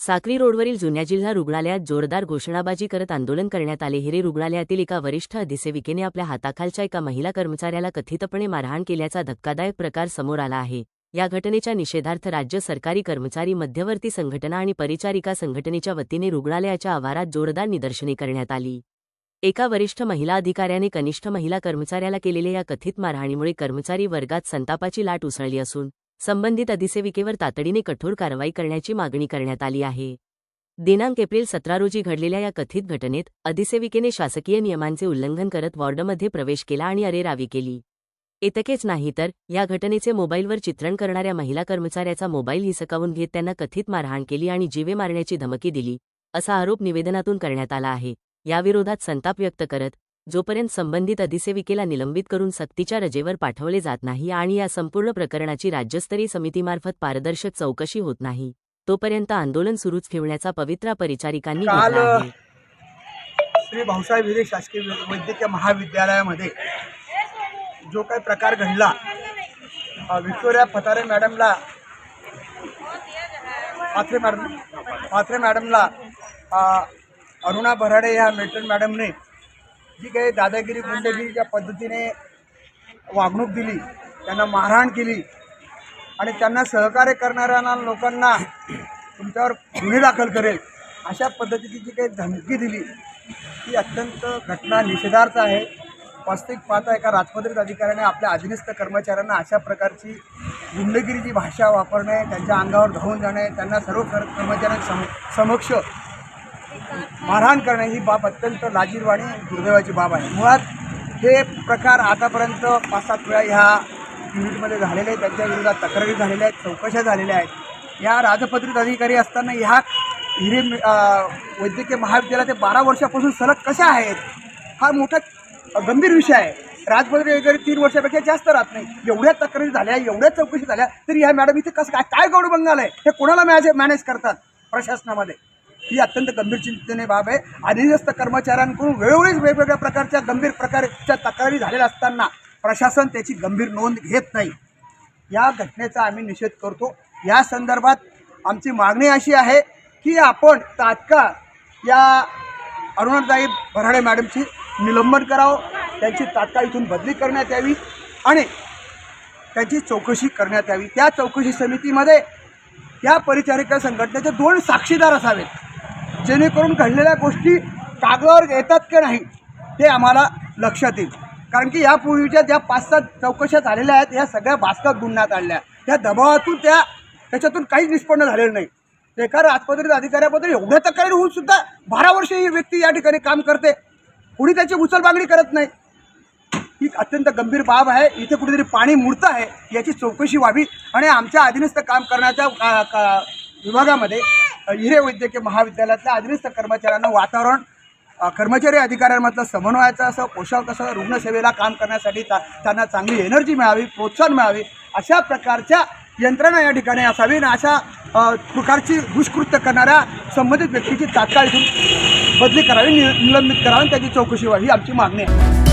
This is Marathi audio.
साक्री रोडवरील जुन्या जिल्हा रुग्णालयात जोरदार घोषणाबाजी करत आंदोलन करण्यात आले। हिरे रुग्णालयातील एका वरिष्ठ अधिसेविकेने आपल्या हाताखालच्या एका महिला कर्मचाऱ्याला कथितपणे मारहाण केल्याचा धक्कादायक प्रकार समोर आला आहे। या घटनेच्या निषेधार्थ राज्य सरकारी कर्मचारी मध्यवर्ती संघटना आणि परिचारिका संघटनेच्या वतीने रुग्णालयाच्या आवारात जोरदार निदर्शने करण्यात आली। एका वरिष्ठ महिला अधिकाऱ्याने कनिष्ठ महिला कर्मचाऱ्याला केलेल्या या कथित मारहाणीमुळे कर्मचारी वर्गात संतापाची लाट उसळली असून संबंधित अधिसेविकेवर तातडीने कठोर कारवाई करण्याची मागणी करण्यात आली आहे। दिनांक एप्रिल 17 रोजी घडलेल्या या कथित घटनेत अधिसेविकेने शासकीय नियमांचे उल्लंघन करत वॉर्डमध्ये प्रवेश केला आणि अरेरावी केली। इतकेच नाही तर या घटनेचे मोबाईलवर चित्रण करणाऱ्या महिला कर्मचाऱ्याचा मोबाईल हिसकावून घेत त्यांना कथित मारहाण केली आणि जीवे मारण्याची धमकी दिली, असा आरोप निवेदनातून करण्यात आला आहे। याविरोधात संताप व्यक्त करत जोपर्यंत संबंधित अधिसेविकेला निलंबित करून सक्तीच्या रजेवर पाठवले जात नाही आणि या संपूर्ण प्रकरणाची राज्यस्तरीय समितीमार्फत पारदर्शक चौकशी होत नाही, तोपर्यंत आंदोलन सुरूच ठेवण्याचा पवित्रा परिचारिकांनी घेतला आहे। श्री भाऊसाहेब हिरे शासकीय वैद्यकीय महाविद्यालयामध्ये जो काही प्रकार घडला, विक्टोरिया फतारे मॅडमला पाथरे मॅडमला अरुणा भराडे ह्या मेट्रन मॅडमने जी काही दादागिरी गुंडगिरीच्या पद्धतीने वागणूक दिली, त्यांना मारहाण केली आणि त्यांना सहकार्य करणाऱ्या लोकांना तुमच्यावर गुन्हे दाखल करेल अशा पद्धतीची जी काही धमकी दिली, ही अत्यंत घटना निषेधार्थ आहे। वास्तविक पाहता एका राजपत्रित अधिकाऱ्याने आपल्या अधीनस्थ कर्मचाऱ्यांना अशा प्रकारची गुंडगिरीची भाषा वापरणे, त्यांच्या अंगावर धावून जाणे, त्यांना सर्व समक्ष मारहाण करणे ही बाब अत्यंत लाजीरवाणी आणि दुर्दैवाची बाब आहे। मुळात हे प्रकार आतापर्यंत 5-7 वेळा ह्या युनिटमध्ये झालेले आहेत, त्यांच्या विरोधात तक्रारी झालेल्या आहेत, चौकशा झालेल्या आहेत। या राजपत्रित अधिकारी असताना ह्या हिरे वैद्यकीय महाविद्यालयात 12 वर्षापासून सलग कशा आहेत, हा मोठा गंभीर विषय आहे। राजपत्रित अधिकारी 3 वर्षापेक्षा जास्त राहत नाही। एवढ्या तक्रारी झाल्या, एवढ्या चौकशी झाल्या, तरी ह्या मॅडम इथे कसं काय गौडबंगाल आहे, हे कोणाला मॅनेज करतात प्रशासनामध्ये, ही अत्यंत गंभीर चिंतेने बाब आहे। अधीनस्थ कर्मचाऱ्यांकडून वेळोवेळी वेगवेगळ्या प्रकारच्या गंभीर प्रकारच्या तक्रारी झालेल्या असताना प्रशासन त्याची गंभीर नोंद घेत नाही। या घटनेचा आम्ही निषेध करतो। या संदर्भात आमची मागणी अशी आहे की आपण तात्काळ या अरुणाताई भराडे मॅडमची निलंबन करावं, त्यांची तात्काळ इथून बदली करण्यात यावी आणि त्यांची चौकशी करण्यात यावी। त्या चौकशी समितीमध्ये त्या परिचारिका संघटनेचे 2 साक्षीदार असावेत, जेणेकरून घडलेल्या गोष्टी कागदावर येतात की नाही ते आम्हाला लक्षात येईल। कारण की यापूर्वीच्या ज्या 5-7 चौकशा झालेल्या आहेत, ह्या सगळ्या भाजकात गुन्ह्यात आणल्या, त्या दबावातून त्याच्यातून काहीच निष्पन्न झालेलं नाही। एका राजपत्रित अधिकाऱ्याबद्दल एवढ्या तक्रारी होऊन सुद्धा 12 वर्ष ही व्यक्ती या ठिकाणी काम करते, कुणी त्याची उचलबांगडी करत नाही, ही अत्यंत गंभीर बाब आहे। इथे कुठेतरी पाणी मुरतं आहे, याची चौकशी व्हावी आणि आमच्या अधीनस्थ काम करण्याच्या विभागामध्ये हिरे वैद्यकीय महाविद्यालयातल्या अधीनस्थ कर्मचाऱ्यांना वातावरण, कर्मचारी अधिकाऱ्यांमधलं समन्वयाचं असं, पोशाख असं, रुग्णसेवेला काम करण्यासाठी त्यांना चांगली एनर्जी मिळावी, प्रोत्साहन मिळावी, अशा प्रकारच्या यंत्रणा या ठिकाणी असावी आणि अशा प्रकारची दुष्कृत्य करणाऱ्या संबंधित व्यक्तीची तात्काळ इथून बदली करावी, निलंबित करावी, त्याची चौकशी व्हावी, ही आमची मागणी आहे।